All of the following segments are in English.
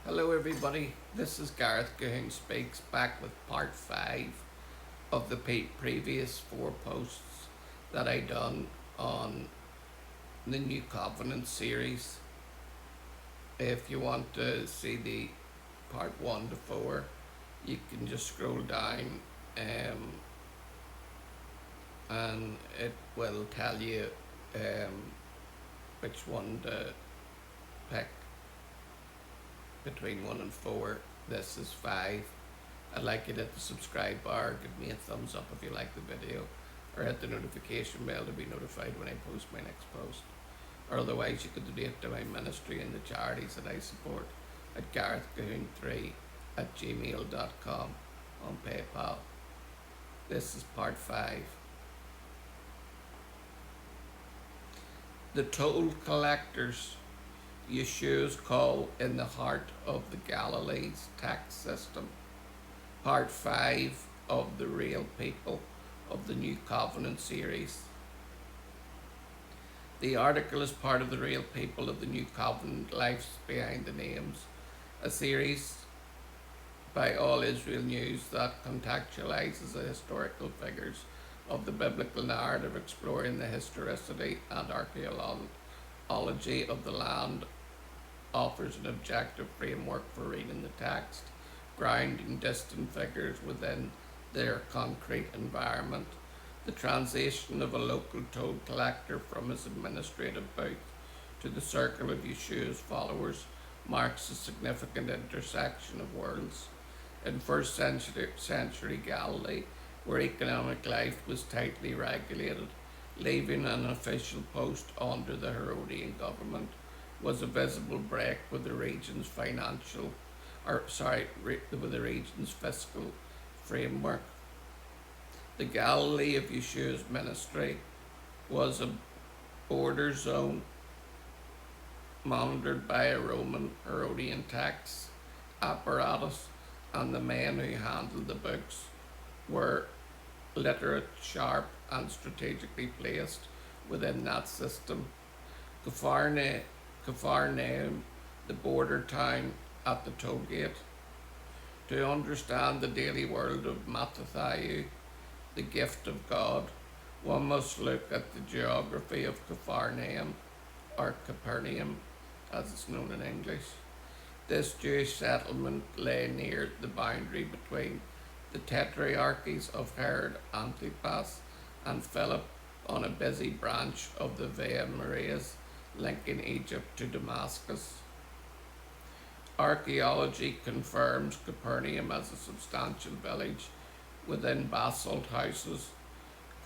Hello everybody, this is Gareth Goon Speaks back with part 5 of the previous 4 posts that I done on the New Covenant series. If you want to see the part 1 to 4, you can just scroll down and it will tell you which one to pick between 1 and 4. This is 5. I'd like you to hit the subscribe bar, give me a thumbs up if you like the video, or hit the notification bell to be notified when I post my next post. Or otherwise you could donate to my ministry and the charities that I support at garethcahoon3@gmail.com on PayPal. This is part 5. The toll collectors, Yeshua'S call in the heart of the Galilee'S tax system. Part 5 of the Real People of the New Covenant series. The article is part of the Real People of the New Covenant Lives Behind the Names, a series by All Israel News that contextualizes the historical figures of the biblical narrative, exploring the historicity and archaeology of the land, offers an objective framework for reading the text, grounding distant figures within their concrete environment. The transition of a local toll collector from his administrative booth to the circle of Yeshua'S followers marks a significant intersection of worlds. In first century Galilee, where economic life was tightly regulated, leaving an official post under the Herodian government was a visible break with the region's fiscal framework. The Galilee of Yeshua'S ministry was a border zone monitored by a Roman Herodian tax apparatus, and the men who handled the books were literate, sharp, and strategically placed within that system. Capharnaum, the border town at the toll gate. To understand the daily world of Mattathieu, the gift of God, one must look at the geography of Capharnaum, or Capernaum as it's known in English. This Jewish settlement lay near the boundary between the tetrarchies of Herod Antipas and Philip, on a busy branch of the Via Marias linking Egypt to Damascus. Archaeology confirms Capernaum as a substantial village within basalt houses,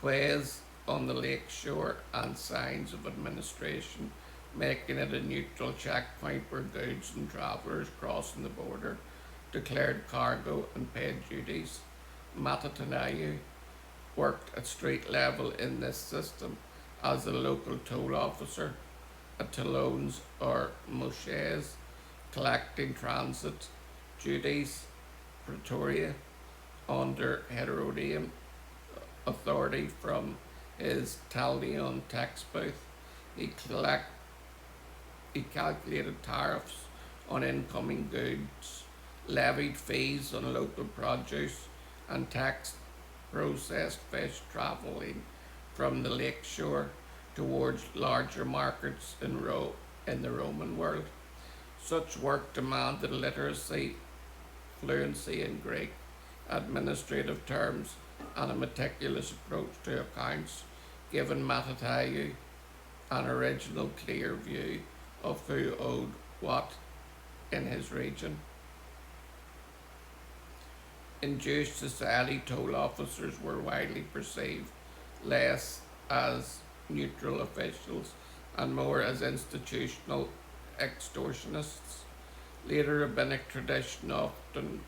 quays on the lake shore, and signs of administration, making it a neutral checkpoint where goods and travellers crossing the border declared cargo and paid duties. Mattathieu worked at street level in this system as a local toll officer at Tollones or Moshes, collecting transit duties. Pretoria, under Herodian authority from his Tallion tax booth, he calculated tariffs on incoming goods, levied fees on local produce, and taxed processed fish travelling from the lake shore towards larger markets in the Roman world. Such work demanded literacy, fluency in Greek, administrative terms, and a meticulous approach to accounts, giving Mattathieu an original clear view of who owed what in his region. In Jewish society, toll officers were widely perceived less as neutral officials and more as institutional extortionists. Later rabbinic tradition often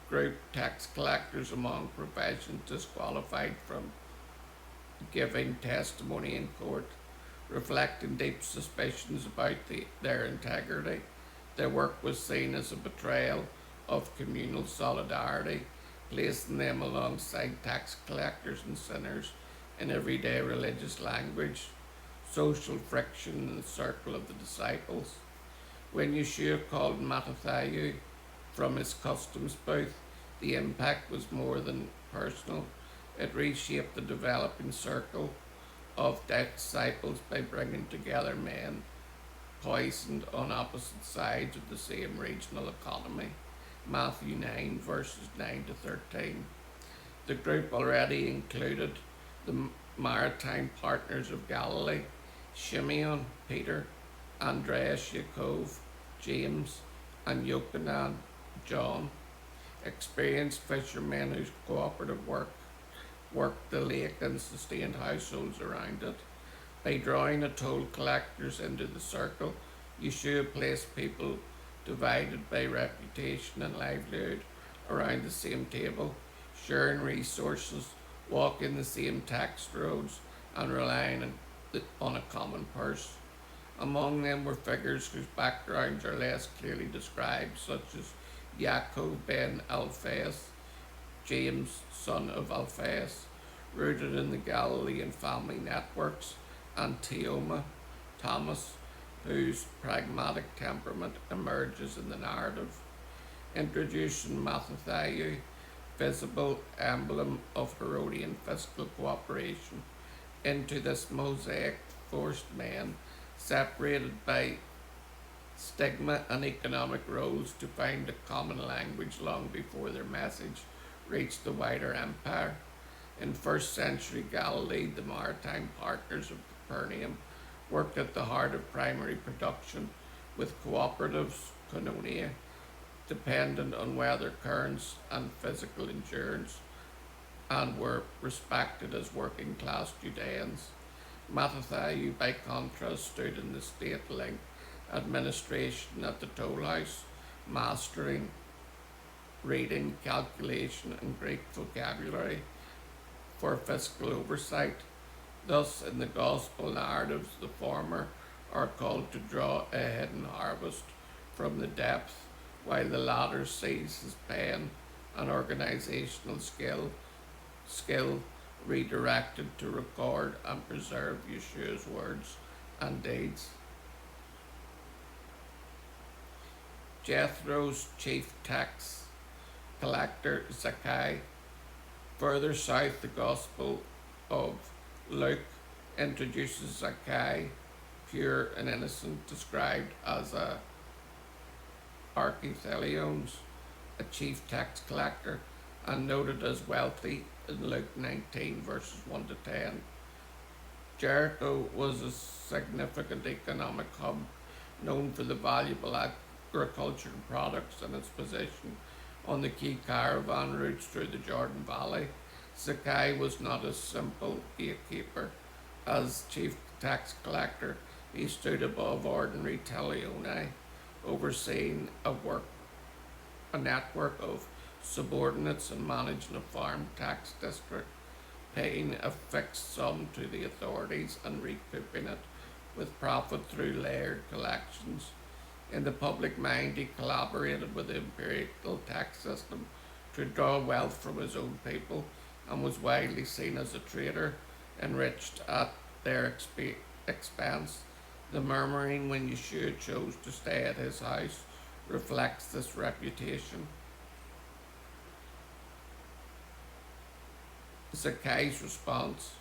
grouped tax collectors among professions disqualified from giving testimony in court, reflecting deep suspicions about their integrity. Their work was seen as a betrayal of communal solidarity, placing them alongside tax collectors and sinners in everyday religious language. Social friction in the circle of the disciples. When Yeshua called Mattathias from his customs booth, the impact was more than personal. It reshaped the developing circle of disciples by bringing together men poisoned on opposite sides of the same regional economy. Matthew 9, verses 9 to 13. The group already included the maritime partners of Galilee: Simeon, Peter, Andreas, Jacob, James, and Yochanan, John, experienced fishermen whose cooperative worked the lake and sustained households around it. By drawing the toll collectors into the circle, Yeshua placed people divided by reputation and livelihood around the same table, sharing resources, walking the same tax roads, and relying on a common purse. Among them were figures whose backgrounds are less clearly described, such as Yaakov ben Alphaeus, James, son of Alphaeus, rooted in the Galilean family networks, and Thomas, whose pragmatic temperament emerges in the narrative. Introducing Mattathias, visible emblem of Herodian fiscal cooperation, into this mosaic, forced men separated by stigma and economic roles to find a common language long before their message reached the wider empire. In first century Galilee, the maritime partners of Capernaum worked at the heart of primary production, with cooperatives, koinonia, dependent on weather currents and physical endurance, and were respected as working class Judeans. Mattathias, by contrast, stood in the state-linked administration at the toll house, mastering reading, calculation, and Greek vocabulary for fiscal oversight. Thus, in the gospel narratives, the former are called to draw a hidden harvest from the depth, while the latter sees his pen and organizational skill redirected to record and preserve Yeshua's words and deeds. Jethro's chief tax collector, Zacchaeus. Further south, the Gospel of Luke introduces Zacchaeus, pure and innocent, described as a archithelions, a chief tax collector, and noted as wealthy in Luke 19, verses 1 to 10. Jericho was a significant economic hub, known for the valuable agricultural products and its position on the key caravan routes through the Jordan Valley. Zacchaeus was not a simple gatekeeper. As chief tax collector, he stood above ordinary talionae, overseeing a network of subordinates and managing a farm tax district, paying a fixed sum to the authorities and recouping it with profit through layered collections. In the public mind, he collaborated with the imperial tax system to draw wealth from his own people, and was widely seen as a traitor, enriched at their expense. The murmuring when Yeshua chose to stay at his house reflects this reputation. Zacchaeus' response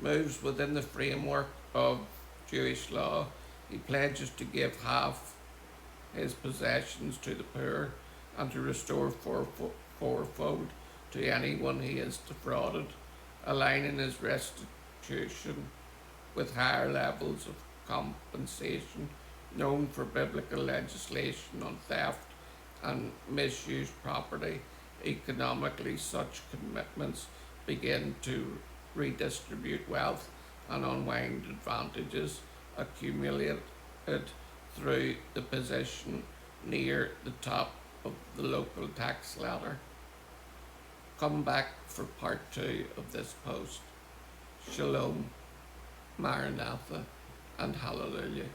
moves within the framework of Jewish law. He pledges to give half his possessions to the poor and to restore fourfold to anyone he has defrauded, aligning his restitution with higher levels of compensation known for biblical legislation on theft and misused property. Economically, such commitments begin to redistribute wealth and unwind advantages accumulated through the position near the top of the local tax ladder. Come back for part 2 of this post. Shalom, Maranatha, and Hallelujah.